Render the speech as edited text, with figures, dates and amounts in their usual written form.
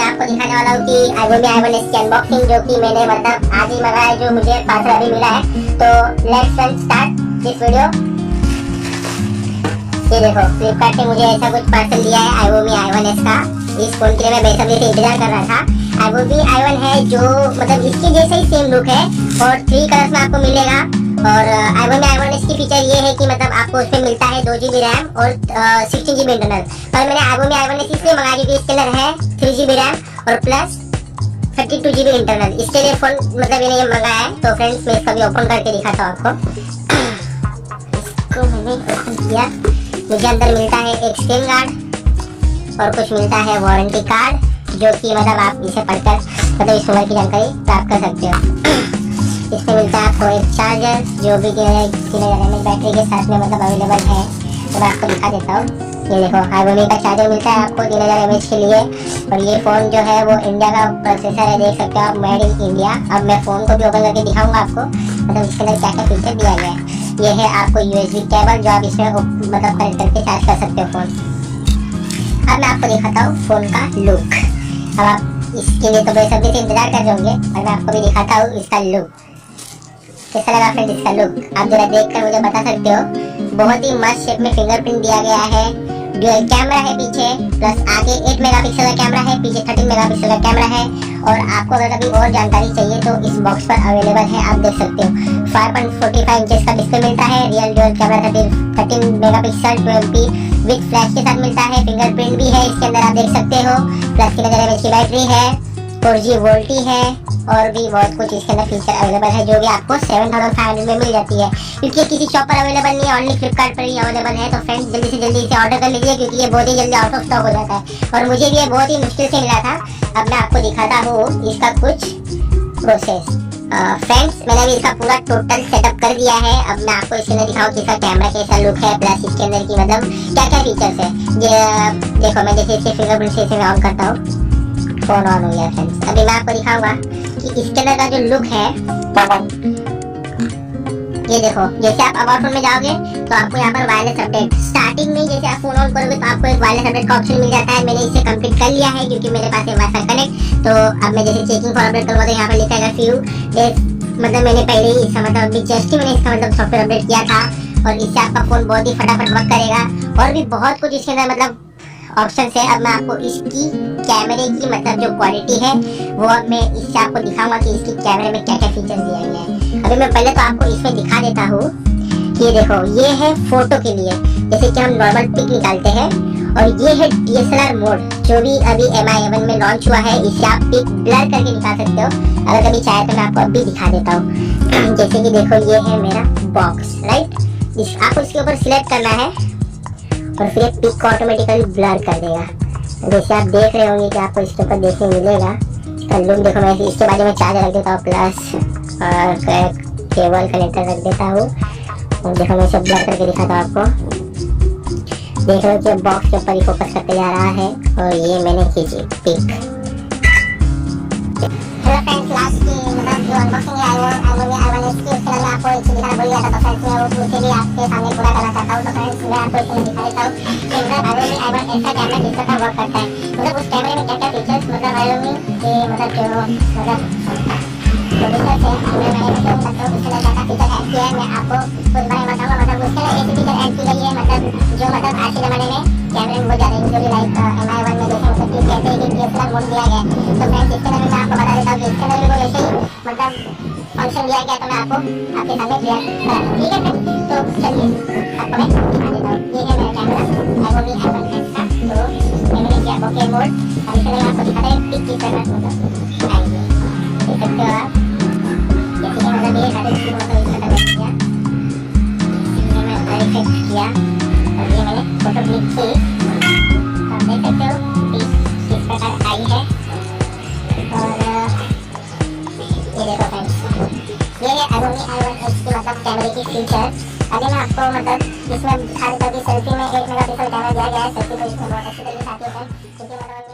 मैं आपको दिखाने वाला हूँ कि iQOO i1s की अनबॉक्सिंग, जो कि मैंने मतलब आज ही मंगाया है, जो मुझे पार्सल अभी मिला है। तो लेट्स स्टार्ट दिस वीडियो। ये देखो, फ्लिपकार्ट ने मुझे ऐसा कुछ पार्सल दिया है iQOO i1s का। इस फोन के लिए मैं बेसब्री से इंतजार कर रहा था। iQOO i1 है जो मतलब इसके जैसा ही सेम लुक है और 3 कलर्स में आपको मिलेगा। और iQOO i1s की फीचर ये है कि मतलब आपको उसमें मिलता है 2GB रैम और 16GB इंटरनल। पर मैंने iQOO i1s इसलिए मंगाया क्योंकि इसके अंदर है 3GB रैम और प्लस 32GB इंटरनल। इसके लिए फोन मतलब मैंने ये मंगाया है। तो फ्रेंड्स, मैं इसका भी ओपन करके दिखाता हूँ आपको। इसको मैंने ओपन किया, मुझे अंदर मिलता है एक स्क्रीन गार्ड और कुछ मिलता है वारंटी कार्ड, जो कि मतलब आप इसे पढ़कर मतलब इस मोबाइल की जानकारी प्राप्त कर सकते हो। इसमें मिलता है आपको एक चार्जर, जो भी 3000 mAh बैटरी के साथ में मतलब अवेलेबल है। तो मैं आपको दिखा देता हूँ। ये देखो, iQOO का चार्जर मिलता है आपको 3000 mAh के लिए। और ये फ़ोन जो है वो इंडिया का प्रोसेसर है, देख सकते हो आप, मेड इन इंडिया। अब मैं फ़ोन को भी ओपन करके दिखाऊंगा आपको, मतलब इसके अंदर क्या क्या फीचर दिया गया है। ये है आपको USB केबल, जो आप इसमें मतलब कनेक्ट करके चार्ज कर सकते हो फ़ोन। अब मैं आपको दिखाता हूँ फ़ोन का लुक। अब आप इसके लिए तो बेसब्री से इंतजार कर रहे होंगे, और मैं आपको भी दिखाता हूँ इसका लुक। कैसा लगा फ्रेंड इसका लुक? आप जरा देखकर मुझे बता सकते हो। बहुत ही मस्त शेप में फिंगरप्रिंट दिया गया है। डुअल कैमरा है पीछे, प्लस आगे 8 मेगापिक्सल का कैमरा है, पीछे 13 मेगापिक्सल का कैमरा है। और आपको अगर कभी और जानकारी चाहिए तो इस बॉक्स पर अवेलेबल है, आप देख सकते हो। 5.45 इंचेस का डिस्प्ले मिलता है, real dual camera 13 megapixel 12MP with flash के साथ मिलता है। फिंगरप्रिंट भी है इसके अंदर, आप देख सकते हो। प्लस 3000 mAh की बैटरी है, 4G वोल्टी है और भी बहुत कुछ इसके अंदर फीचर अवेलेबल है, जो भी आपको 7500 में मिल जाती है। क्योंकि किसी शॉप पर अवेलेबल नहीं है, ओनली फ्लिपकार्ट पर ही अवेलेबल है। तो फ्रेंड्स, जल्दी से जल्दी इसे ऑर्डर कर लीजिए, क्योंकि ये बहुत ही जल्दी आउट ऑफ स्टॉक हो जाता है। और मुझे भी ये बहुत ही मुश्किल से मिला था। अब मैं आपको दिखाता हूँ इसका कुछ प्रोसेस। फ्रेंड्स, मैंने अभी इसका पूरा टोटल सेटअप कर दिया है। अब मैं आपको इसके अंदर दिखाऊँ कि इसका कैमरा कैसा लुक है, प्लस इसके अंदर की मतलब क्या क्या फीचर्स है। ये देखो, मैं जैसे इसके फिंगरप्रिंट से इसे ऑन करता हूँ, फोन ऑन हो गया फ्रेंड्स। अभी मैं आपको दिखाऊंगा कि इसके अंदर का जो लुक है। ये देखो, जैसे आप अबाउट फोन में जाओगे तो आपको यहाँ पर वायरलेस अपडेट स्टार्टिंग में जैसे आप फोन ऑन करोगे तो आपको एक वायरलेस अपडेट का ऑप्शन मिल जाता है। मैंने इसे कंप्लीट कर लिया है क्योंकि मेरे पास है वाईफाई कनेक्ट। तो अब मैं जैसे चेकिंग फॉर अपडेट करूँगा तो यहाँ पर लिखा है फ्यू डेज, मतलब मैंने पहले ही इसका मतलब अभी जस्ट ही मैंने इसका मतलब सॉफ्टवेयर अपडेट किया था। और इससे आपका फोन बहुत ही फटाफट वर्क करेगा। और भी बहुत कुछ इसके अंदर मतलब ऑप्शन है। अब मैं आपको इसकी कैमरे की मतलब जो क्वालिटी है वो अब मैं इससे आपको दिखाऊंगा कि इसकी कैमरे में क्या क्या फीचर्स दिए गए हैं। अभी मैं पहले तो आपको इसमें दिखा देता हूँ। ये देखो, ये है फोटो के लिए, जैसे कि हम नॉर्मल पिक निकालते हैं। और ये है DSLR मोड, जो भी अभी MI 11 में लॉन्च हुआ है। इससे आप पिक ब्लर करके दिखा सकते हो। अगर कभी चाहे तो मैं आपको अभी दिखा देता हूँ। जैसे कि देखो, ये है मेरा बॉक्स, राइट। आपको इसके ऊपर सिलेक्ट करना है और फिर पिक को ऑटोमेटिकली ब्लर कर देगा। जैसे आप देख रहे होंगे कि आपको इसके ऊपर देखने मिलेगा। इसका लुक देखो, मैं इसके बाजू में चार्जर रख देता हूँ, प्लस और केबल कनेक्टर रख देता हूँ। और देखो, मैं इसे ब्लर करके दिखाता हूँ आपको। देख रहे हो कि बॉक्स के ऊपर ही फोकस करते जा रहा है। और ये मैंने खींची पिक। हेलो फ्रेंड्स, लास्ट की मतलब जो अनबॉक्सिंग है iQOO i1s की, उसके अंदर मैं आपको एक चीज़ दिखाना भूल गया था। तो फ्रेंड्स, मैं वो उसे भी आपके सामने पूरा करना चाहता हूँ। तो फ्रेंड्स, मैं आपको इसमें दिखा देता हूँ कि मतलब iQOO i1 ऐसा कैमरा किस तरह वर्क करता है। मतलब उस कैमरे में क्या क्या फीचर्स मतलब iQOO के मतलब जो मतलब प्रोड्यूसर्स हैं, मैंने जो मतलब उसके अंदर क्या क्या फीचर ऐड किया है, मैं आपको कुछ बारे में बताऊँगा। मतलब उसके अंदर ऐसी फीचर ऐड की गई है मतलब जो मतलब आज के ज़माने में कैमरे में बहुत ज़्यादा यूज हो रही है। लाइक MI 11 में जैसे मतलब कि कहते हैं कि DSLR मोड दिया गया है। तो फ्रेंड्स, इसके अंदर मैं आपको बता देता हूँ कि इसके अंदर भी कोई ऐसे ही मतलब फंक्शन दिया गया। तो मैं आपको आपके सामने क्लियर करा दूँ, ठीक है फ्रेंड्स। तो चलिए आपको मैं दिखा देता हूँ। ये है मेरा कैमरा iQOO i1s का। तो मैंने किया बोके मोड। अब इसके अंदर आपको दिखाता है पिक किस तरह मतलब आएंगे, देख सकते हो आप। जैसे कि मतलब ये सारे चीज़ मतलब इसका कनेक्ट किया, ये मैं इफेक्ट किया और ये मैंने फोटो क्लिक की। आप देख सकते हो किस प्रकार आई है। और ये देखो फ्रेंड्स, ये है iQOO i1s की मतलब कैमरे की फीचर। अभी मैं आपको मतलब इसमें दिखा देता हूँ कि सेल्फी में 8 मेगापिक्सल कैमरा दिया गया है। सेल्फी तो इसमें बहुत अच्छी तरीके से आती है, क्योंकि मतलब